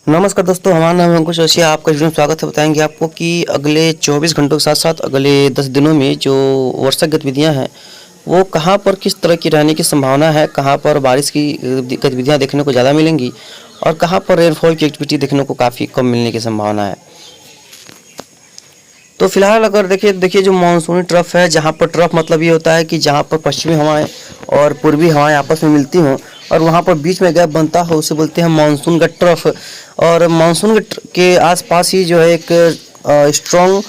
नमस्कार दोस्तों, हमारा नाम है अंकुश रशिया। आपका वीडियो में स्वागत है। बताएंगे आपको कि अगले 24 घंटों के साथ साथ अगले 10 दिनों में जो वर्षा गतिविधियां हैं वो कहां पर किस तरह की रहने की संभावना है, कहां पर बारिश की गतिविधियां देखने को ज़्यादा मिलेंगी और कहां पर रेनफॉल की एक्टिविटी देखने को काफ़ी कम मिलने की संभावना है। तो फिलहाल अगर देखिए जो मानसूनी ट्रफ है, जहाँ पर ट्रफ मतलब ये होता है कि जहाँ पर पश्चिमी हवाएं और पूर्वी हवाएं आपस में मिलती हों और वहाँ पर बीच में गैप बनता हो, उसे बोलते हैं मानसून का ट्रफ। और मानसून के आसपास ही जो है एक स्ट्रॉन्ग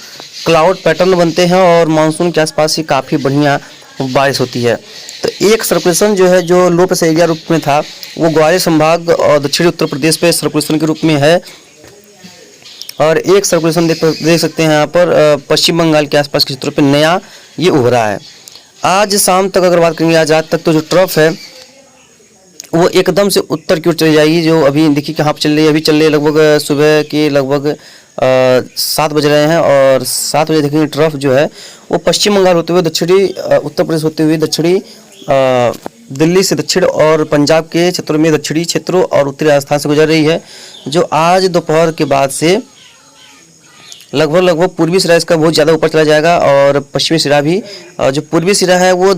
क्लाउड पैटर्न बनते हैं और मानसून के आसपास ही काफ़ी बढ़िया बारिश होती है। तो एक सर्कुलेशन जो है, जो लो प्रेशर एरिया रूप में था, वो ग्वालियर संभाग और दक्षिणी उत्तर प्रदेश पे सर्कुलेशन के रूप में है। और एक सर्कुलेशन देख सकते हैं यहाँ पर पश्चिम बंगाल के आसपास के क्षेत्रों पे नया ये उभरा है। आज शाम तक अगर बात करेंगे, आज रात तक तो जो ट्रफ है वो एकदम से उत्तर की ओर चली जाएगी। जो अभी देखिए कहाँ पर चल रही है, अभी चल रही है लगभग सुबह के लगभग 7 बज रहे हैं और 7 बजे देखेंगे ट्रफ जो है वो पश्चिम बंगाल होते हुए दक्षिणी उत्तर प्रदेश होते हुए दक्षिणी दिल्ली से दक्षिण और पंजाब के क्षेत्रों में दक्षिणी क्षेत्रों और उत्तरी राजस्थान से गुजर रही है। जो आज दोपहर के बाद से लगभग पूर्वी सिरा इसका बहुत ज़्यादा ऊपर चला जाएगा और पश्चिमी सिरा भी, जो पूर्वी सिरा है वो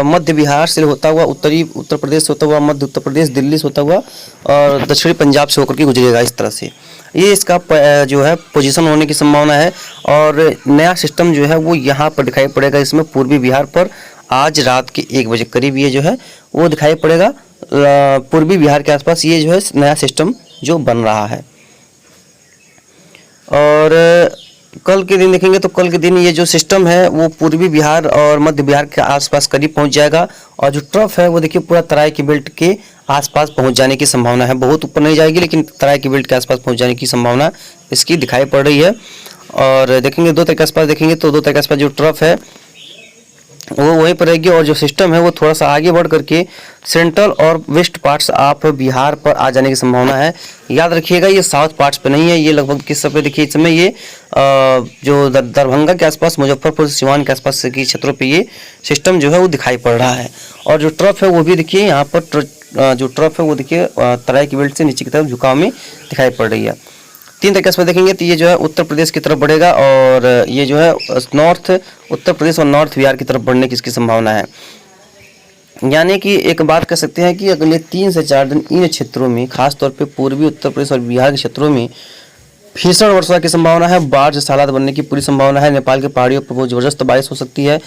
मध्य बिहार से होता हुआ उत्तरी उत्तर प्रदेश से होता हुआ मध्य उत्तर प्रदेश दिल्ली से होता हुआ और दक्षिणी पंजाब से होकर के गुजरेगा। इस तरह से ये इसका जो है पोजीशन होने की संभावना है। और नया सिस्टम जो है वो यहाँ पर दिखाई पड़ेगा, इसमें पूर्वी बिहार पर आज रात के 1 बजे करीब ये जो है वो दिखाई पड़ेगा। पूर्वी बिहार के आसपास ये जो है नया सिस्टम जो बन रहा है। और कल के दिन देखेंगे तो कल के दिन ये जो सिस्टम है वो पूर्वी बिहार और मध्य बिहार के आसपास करीब पहुंच जाएगा। और जो ट्रफ है वो देखिए पूरा तराई की बेल्ट के आसपास पहुंच जाने की संभावना है। बहुत ऊपर नहीं जाएगी लेकिन तराई की बेल्ट के आसपास पहुंच जाने की संभावना इसकी दिखाई पड़ रही है। और देखेंगे 2 तारीख के आसपास देखेंगे तो 2 तारीख के आसपास जो ट्रफ है वो वहीं पर रहेगी और जो सिस्टम है वो थोड़ा सा आगे बढ़ करके सेंट्रल और वेस्ट पार्ट्स ऑफ बिहार पर आ जाने की संभावना है। याद रखिएगा ये साउथ पार्ट्स पे नहीं है, ये लगभग किस पे देखिए इस समय ये जो दरभंगा के आसपास, मुजफ्फरपुर सिवान के आसपास के क्षेत्रों पे ये सिस्टम जो है वो दिखाई पड़ रहा है। और जो ट्रफ है वो भी देखिए यहाँ पर जो ट्रफ है वो देखिए तराई की बेल्ट से नीचे की तरफ झुकाव में दिखाई पड़ रही है। 3 तारीख में देखेंगे तो ये जो है उत्तर प्रदेश की तरफ बढ़ेगा और ये जो है नॉर्थ उत्तर प्रदेश और नॉर्थ बिहार की तरफ बढ़ने की इसकी संभावना है। यानी कि एक बात कह सकते हैं कि अगले 3 से 4 दिन इन क्षेत्रों में, खासतौर पे पूर्वी उत्तर प्रदेश और बिहार के क्षेत्रों में भीषण वर्षा की संभावना है। बाढ़ जैसे हालात बनने की पूरी संभावना है। नेपाल के पहाड़ियों पर बहुत ज़बरदस्त बारिश हो सकती है,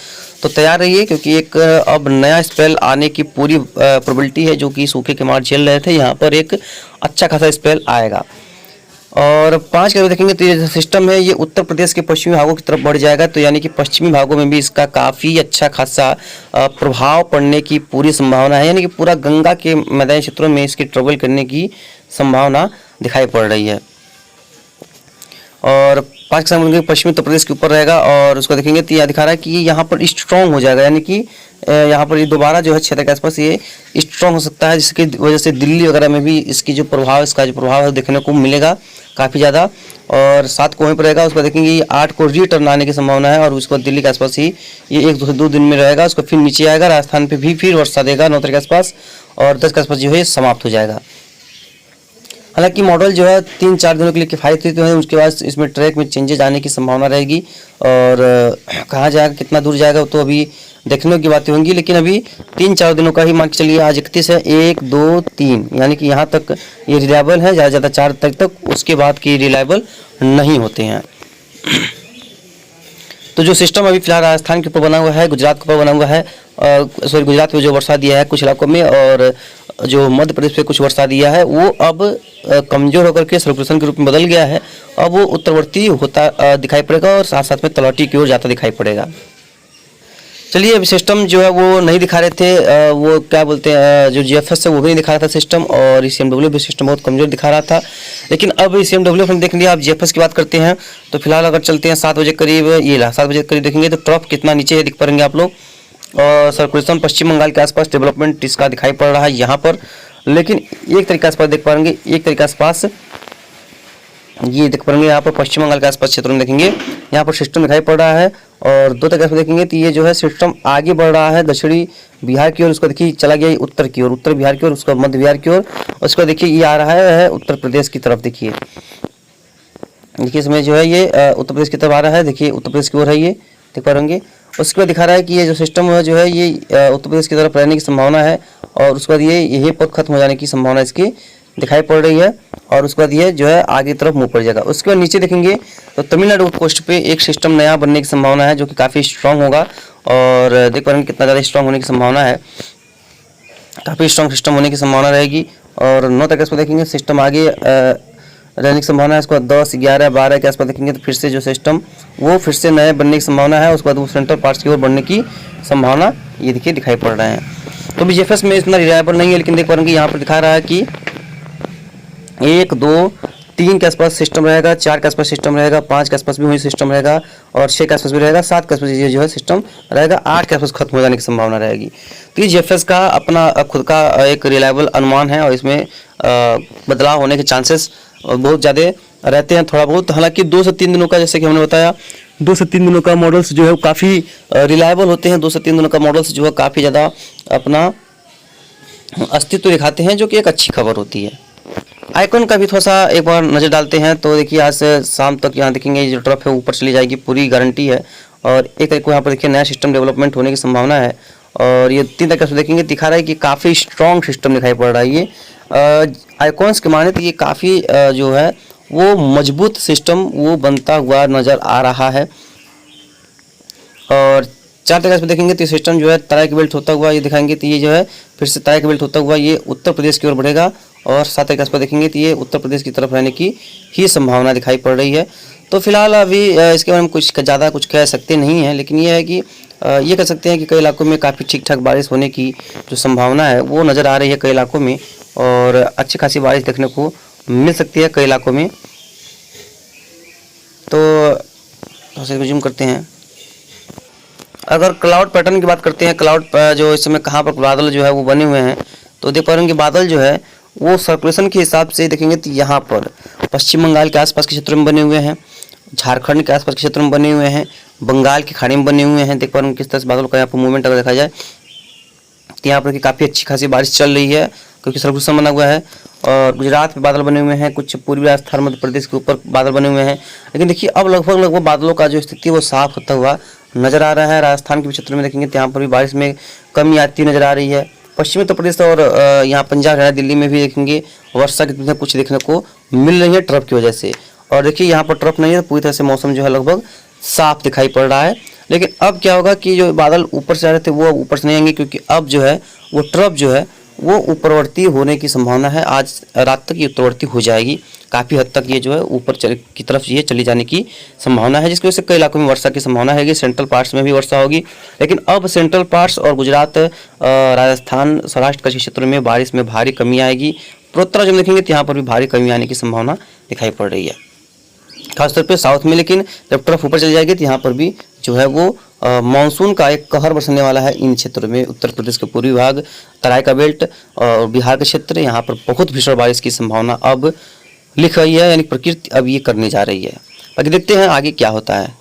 तो तैयार रहिए क्योंकि एक अब नया स्पेल आने की पूरी प्रोबेबिलिटी है। जो कि सूखे के मार झेल रहे थे, यहाँ पर एक अच्छा खासा स्पेल आएगा। और 5 के देखेंगे तो ये जो सिस्टम है ये उत्तर प्रदेश के पश्चिमी भागों की तरफ बढ़ जाएगा। तो यानी कि पश्चिमी भागों में भी इसका काफ़ी अच्छा खासा प्रभाव पड़ने की पूरी संभावना है। यानी कि पूरा गंगा के मैदानी क्षेत्रों में इसकी ट्रेवल करने की संभावना दिखाई पड़ रही है। और 5 के पश्चिमी उत्तर प्रदेश के ऊपर रहेगा और उसको देखेंगे तो यह दिखा रहा है कि यहाँ पर स्ट्रॉन्ग हो जाएगा। यानी कि यहाँ पर ये दोबारा जो है क्षेत्र के आसपास ये स्ट्रॉन्ग हो सकता है, जिसकी वजह से दिल्ली वगैरह में भी इसका जो प्रभाव है देखने को मिलेगा काफ़ी ज़्यादा। और 7 को वहीं पर रहेगा, उसको देखेंगे ये 8 को रिटर्न आने की संभावना है और उसके बाद दिल्ली के आसपास ही ये 1 से 2 दिन में रहेगा। उसको फिर नीचे आएगा, राजस्थान पे भी फिर वर्षा देगा 9 तारीख के आसपास और 10 के आसपास जो है समाप्त हो जाएगा। हालांकि मॉडल जो है 3-4 दिनों के लिए किफ़ायती तो है, उसके बाद इसमें ट्रैक में चेंजेज आने की संभावना रहेगी। और कहाँ जाएगा, कितना दूर जाएगा तो अभी देखने की बातें होंगी। लेकिन अभी 3-4 दिनों का ही मान के चलिए, आज 31 है, 1, 2, 3 यानी कि यहाँ तक ये रिलायबल है। ज़्यादा से ज़्यादा 4 तारीख तक, उसके बाद की रिलायबल नहीं होते हैं। तो जो सिस्टम अभी फिलहाल राजस्थान के ऊपर बना हुआ है, गुजरात के ऊपर बना हुआ है, गुजरात में जो वर्षा दिया है कुछ इलाकों में और जो मध्य प्रदेश पे कुछ वर्षा दिया है, वो अब कमज़ोर होकर के सर्कुलेशन के रूप में बदल गया है। अब वो उत्तरवर्ती होता दिखाई पड़ेगा और साथ साथ में तलौटी की ओर जाता दिखाई पड़ेगा। चलिए, अभी सिस्टम जो है वो नहीं दिखा रहे थे, वो क्या बोलते हैं जो GFS है वो भी नहीं दिखा रहा था सिस्टम, और CMW भी सिस्टम बहुत कमज़ोर दिखा रहा था। लेकिन अब CMW हम देख लिया, आप GFS की बात करते हैं तो फिलहाल अगर चलते हैं 7 बजे करीब, ये 7 बजे करीब देखेंगे तो ट्रफ कितना नीचे है दिख पाएंगे आप लोग। और सर्कुलेशन पश्चिम बंगाल के आसपास डेवलपमेंट इसका दिखाई पड़ रहा है यहाँ पर। लेकिन 1 तारीख के आसपास देख पाएंगे, 1 तारीख के आसपास ये देख पाएंगे यहाँ पर पश्चिम बंगाल के आसपास क्षेत्रों में देखेंगे यहाँ पर सिस्टम दिखाई पड़ रहा है और 2 तारीख को देखेंगे तो ये जो है सिस्टम आगे बढ़ रहा है दक्षिणी बिहार की ओर, उसको देखिए चला गया उत्तर की ओर, उत्तर बिहार की ओर, उसका मध्य बिहार की ओर, उसको देखिए ये आ रहा है उत्तर प्रदेश की तरफ। देखिए इसमें जो है ये उत्तर प्रदेश की तरफ आ रहा है, देखिए उत्तर प्रदेश की ओर है, ये देख पा रहे होंगे। उसके बाद दिखा रहा है कि ये जो सिस्टम है जो है ये उत्तर प्रदेश की तरफ रहने की संभावना है, और उसके बाद ये यहीं पर खत्म हो जाने की संभावना इसकी दिखाई पड़ रही है, और उसके बाद ये जो है आगे की तरफ मुँह पड़ जाएगा। उसके बाद नीचे देखेंगे तो तमिलनाडु कोस्ट पे एक सिस्टम नया बनने की संभावना है जो कि काफ़ी स्ट्रांग होगा, और देख पा रहे हैं कितना ज़्यादा स्ट्रांग होने की संभावना है, काफ़ी स्ट्रांग सिस्टम होने की संभावना रहेगी। और 9 तारीख को देखेंगे सिस्टम आगे रहने की संभावना है। उसके बाद 10, 11, 12 के आसपास देखेंगे तो फिर से जो सिस्टम वो फिर से नए बनने की संभावना है। उसके बाद वो सेंट्रल पार्ट्स की ओर बढ़ने की संभावना ये देखिए दिखाई पड़ रहा है। तो BGFS में इतना रिलायबल नहीं है, लेकिन देख पा रहे हैं कि यहाँ पर दिखा रहा है कि 1, 2, 3 के आसपास सिस्टम रहेगा, 4 के आसपास सिस्टम रहेगा, 5 के आसपास भी वही सिस्टम रहेगा, और 6 के आसपास भी रहेगा, 7 के आसपास ये जो है सिस्टम रहेगा, 8 के आसपास खत्म हो जाने की संभावना रहेगी। तो ये GFS का अपना खुद का एक रिलायबल अनुमान है, और इसमें बदलाव होने के चांसेस बहुत ज़्यादा रहते हैं, थोड़ा बहुत। हालांकि 2 से 3 दिनों का, जैसे कि हमने बताया, 2 से 3 दिनों का मॉडल्स जो है काफ़ी रिलायबल होते हैं। 2 से 3 दिनों का मॉडल्स जो है काफ़ी ज़्यादा अपना अस्तित्व दिखाते हैं, जो कि एक अच्छी खबर होती है। आइकॉन का भी थोड़ा सा एक बार नज़र डालते हैं तो देखिए आज से शाम तक यहाँ देखेंगे ये जो ट्रफ है ऊपर चली जाएगी, पूरी गारंटी है। और 1 तारीख को यहाँ पर देखिए नया सिस्टम डेवलपमेंट होने की संभावना है, और ये 3 तारीख को देखेंगे दिखा रहा है कि काफ़ी स्ट्रॉन्ग सिस्टम दिखाई पड़ रहा है। ये आइकॉन्स के माने तो ये काफ़ी जो है वो मजबूत सिस्टम वो बनता हुआ नज़र आ रहा है। और 4 तारीख को देखेंगे तो सिस्टम जो है तराई की बेल्ट होता हुआ ये दिखाएंगे, तो ये जो है फिर से तराई की बेल्ट होता हुआ ये उत्तर प्रदेश की ओर बढ़ेगा। और 7 तारीख पर देखेंगे तो ये उत्तर प्रदेश की तरफ रहने की ही संभावना दिखाई पड़ रही है। तो फिलहाल अभी इसके बारे में कुछ ज़्यादा कुछ कह सकते नहीं हैं, लेकिन ये है कि ये कह सकते हैं कि कई इलाकों में काफ़ी ठीक ठाक बारिश होने की जो संभावना है वो नज़र आ रही है कई इलाकों में, और अच्छी खासी बारिश देखने को मिल सकती है कई इलाकों में। तो रिज्यूम करते हैं। अगर क्लाउड पैटर्न की बात करते हैं, क्लाउड जो इस समय कहाँ पर बादल जो है वो बने हुए हैं, तो देख पा रहे हैं कि बादल जो है वो सर्कुलेशन के हिसाब से देखेंगे तो यहाँ पर पश्चिम बंगाल के आसपास के क्षेत्रों में बने हुए हैं, झारखंड के आसपास के क्षेत्रों में बने हुए हैं, बंगाल की खाड़ी में बने हुए हैं। देख पा रहे हैं किस तरह से बादलों का यहाँ पर मूवमेंट अगर देखा जाए तो यहाँ पर काफ़ी अच्छी खासी बारिश चल रही है, क्योंकि सर्कुलेशन बना हुआ है। और गुजरात में बादल बने हुए हैं, कुछ पूर्वी राजस्थान मध्य प्रदेश के ऊपर बादल बने हुए हैं, लेकिन देखिए अब लगभग बादलों का जो स्थिति है वो साफ होता हुआ नज़र आ रहा है। राजस्थान के क्षेत्र में देखेंगे तो यहाँ पर भी बारिश में कमी आती नज़र आ रही है। पश्चिमी उत्तर प्रदेश और यहाँ पंजाब हरियाणा दिल्ली में भी देखेंगे वर्षा की कुछ देखने को मिल रही है ट्रफ की वजह से। और देखिए यहाँ पर ट्रफ नहीं है, तो पूरी तरह से मौसम जो है लगभग साफ दिखाई पड़ रहा है। लेकिन अब क्या होगा कि जो बादल ऊपर से आ रहे थे वो ऊपर से नहीं आएंगे, क्योंकि अब जो है वो ट्रफ जो है वो उत्तरवर्ती होने की संभावना है। आज रात तक ये उत्तरवर्ती हो जाएगी, काफ़ी हद तक ये जो है ऊपर की तरफ ये चली जाने की संभावना है, जिसकी वजह से कई इलाकों में वर्षा की संभावना है। सेंट्रल पार्ट्स में भी वर्षा होगी, लेकिन अब सेंट्रल पार्ट्स और गुजरात, राजस्थान, सौराष्ट्र के क्षेत्रों में बारिश में भारी कमी आएगी। पूर्वोत्तर जब देखेंगे तो यहाँ पर भी भारी कमी आने की संभावना दिखाई पड़ रही है, खासतौर पे साउथ में। लेकिन जब ट्रफ ऊपर चली जाएगी तो यहाँ पर भी जो है वो मानसून का एक कहर बरसने वाला है इन क्षेत्रों में। उत्तर प्रदेश के पूर्वी भाग, तराई का बेल्ट और बिहार के क्षेत्र, यहाँ पर बहुत भीषण बारिश की संभावना अब लिख रही है, यानी प्रकृति अब ये करने जा रही है। बाकी देखते हैं आगे क्या होता है।